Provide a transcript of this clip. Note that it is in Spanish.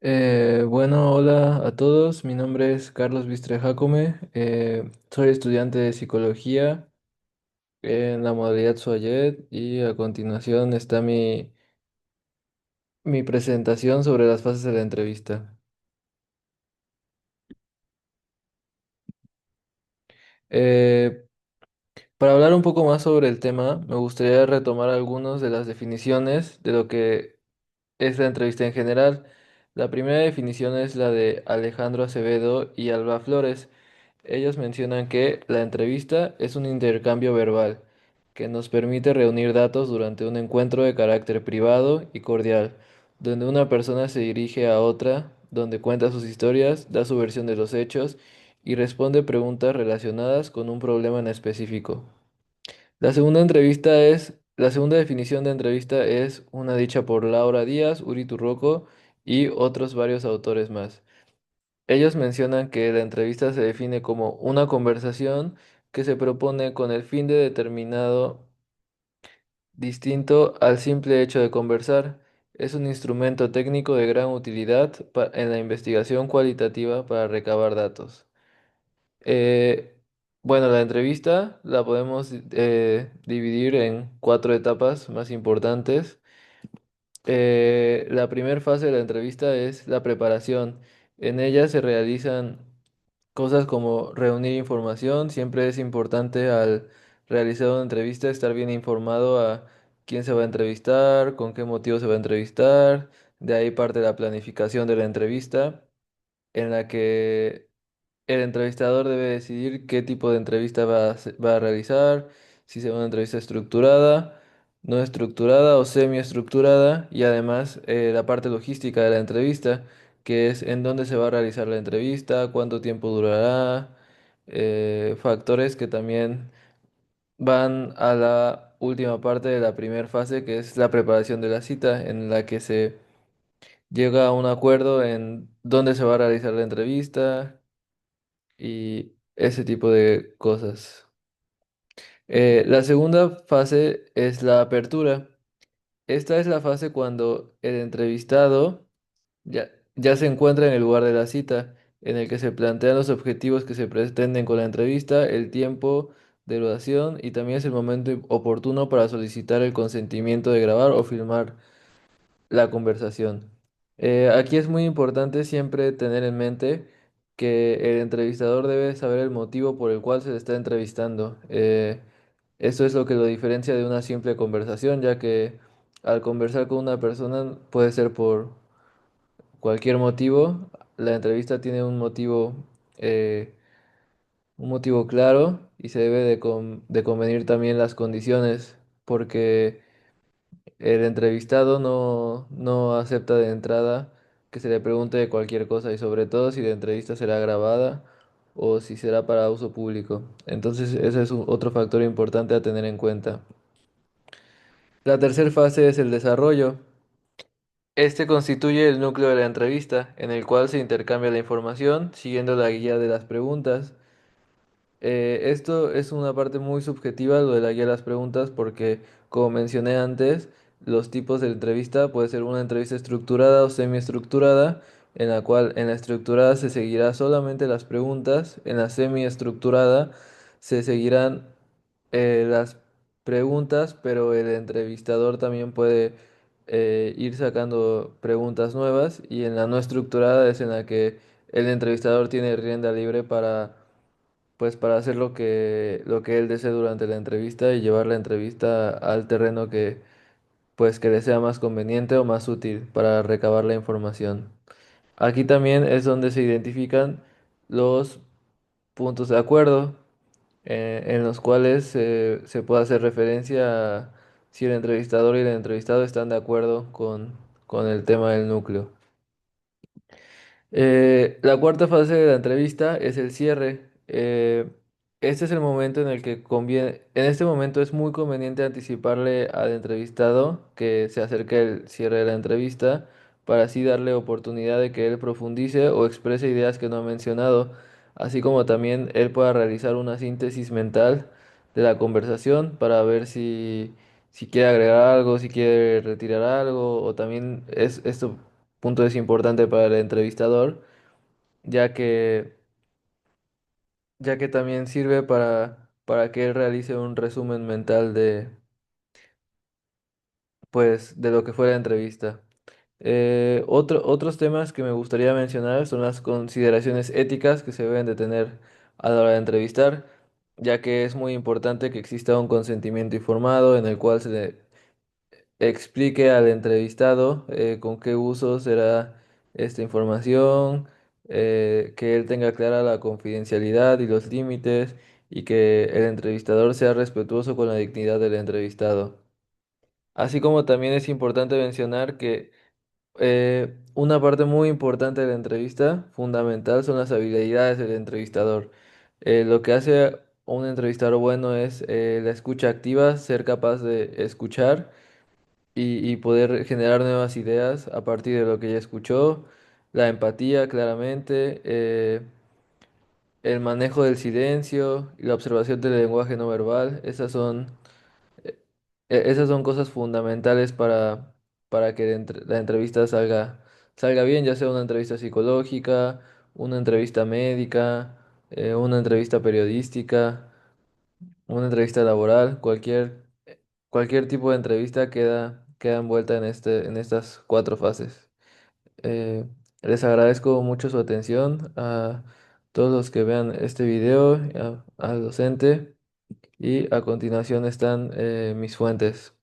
Bueno, hola a todos. Mi nombre es Carlos Bistre Jacome. Soy estudiante de psicología en la modalidad SUAYET y a continuación está mi presentación sobre las fases de la entrevista. Eh, para hablar un poco más sobre el tema, me gustaría retomar algunas de las definiciones de lo que es la entrevista en general. La primera definición es la de Alejandro Acevedo y Alba Flores. Ellos mencionan que la entrevista es un intercambio verbal que nos permite reunir datos durante un encuentro de carácter privado y cordial, donde una persona se dirige a otra, donde cuenta sus historias, da su versión de los hechos y responde preguntas relacionadas con un problema en específico. La segunda definición de entrevista es una dicha por Laura Díaz, Uri Turroco y otros varios autores más. Ellos mencionan que la entrevista se define como una conversación que se propone con el fin de determinado distinto al simple hecho de conversar. Es un instrumento técnico de gran utilidad en la investigación cualitativa para recabar datos. Eh, bueno, la entrevista la podemos dividir en cuatro etapas más importantes. La primera fase de la entrevista es la preparación. En ella se realizan cosas como reunir información. Siempre es importante al realizar una entrevista estar bien informado a quién se va a entrevistar, con qué motivo se va a entrevistar. De ahí parte la planificación de la entrevista, en la que el entrevistador debe decidir qué tipo de entrevista va a realizar, si será una entrevista estructurada, no estructurada o semiestructurada, y además la parte logística de la entrevista, que es en dónde se va a realizar la entrevista, cuánto tiempo durará, factores que también van a la última parte de la primera fase, que es la preparación de la cita, en la que se llega a un acuerdo en dónde se va a realizar la entrevista y ese tipo de cosas. La segunda fase es la apertura. Esta es la fase cuando el entrevistado ya se encuentra en el lugar de la cita, en el que se plantean los objetivos que se pretenden con la entrevista, el tiempo de duración y también es el momento oportuno para solicitar el consentimiento de grabar o filmar la conversación. Aquí es muy importante siempre tener en mente que el entrevistador debe saber el motivo por el cual se le está entrevistando. Esto es lo que lo diferencia de una simple conversación, ya que al conversar con una persona puede ser por cualquier motivo. La entrevista tiene eh, un motivo claro y se debe de convenir también las condiciones, porque el entrevistado no acepta de entrada que se le pregunte de cualquier cosa y sobre todo si la entrevista será grabada o si será para uso público. Entonces ese es otro factor importante a tener en cuenta. La tercera fase es el desarrollo. Este constituye el núcleo de la entrevista, en el cual se intercambia la información siguiendo la guía de las preguntas. Esto es una parte muy subjetiva, lo de la guía de las preguntas, porque como mencioné antes, los tipos de entrevista puede ser una entrevista estructurada o semiestructurada, en la cual en la estructurada se seguirá solamente las preguntas, en la semiestructurada se seguirán las preguntas, pero el entrevistador también puede ir sacando preguntas nuevas, y en la no estructurada es en la que el entrevistador tiene rienda libre para hacer lo que él desee durante la entrevista y llevar la entrevista al terreno que le sea más conveniente o más útil para recabar la información. Aquí también es donde se identifican los puntos de acuerdo, en los cuales se puede hacer referencia a si el entrevistador y el entrevistado están de acuerdo con el tema del núcleo. La cuarta fase de la entrevista es el cierre. Este es el momento en el que conviene, en este momento es muy conveniente anticiparle al entrevistado que se acerque el cierre de la entrevista para así darle oportunidad de que él profundice o exprese ideas que no ha mencionado, así como también él pueda realizar una síntesis mental de la conversación para ver si quiere agregar algo, si quiere retirar algo, o también esto punto es importante para el entrevistador, ya que, ya que también sirve para que él realice un resumen mental de, pues, de lo que fue la entrevista. Otros temas que me gustaría mencionar son las consideraciones éticas que se deben de tener a la hora de entrevistar, ya que es muy importante que exista un consentimiento informado en el cual se le explique al entrevistado con qué uso será esta información, que él tenga clara la confidencialidad y los límites y que el entrevistador sea respetuoso con la dignidad del entrevistado. Así como también es importante mencionar que una parte muy importante de la entrevista, fundamental, son las habilidades del entrevistador. Lo que hace un entrevistador bueno es la escucha activa, ser capaz de escuchar y poder generar nuevas ideas a partir de lo que ya escuchó, la empatía claramente, el manejo del silencio y la observación del lenguaje no verbal. Esas son cosas fundamentales para que la entrevista salga bien, ya sea una entrevista psicológica, una entrevista médica, una entrevista periodística, una entrevista laboral, cualquier tipo de entrevista queda envuelta en estas cuatro fases. Eh, Les agradezco mucho su atención a todos los que vean este video, al docente, y a continuación están mis fuentes.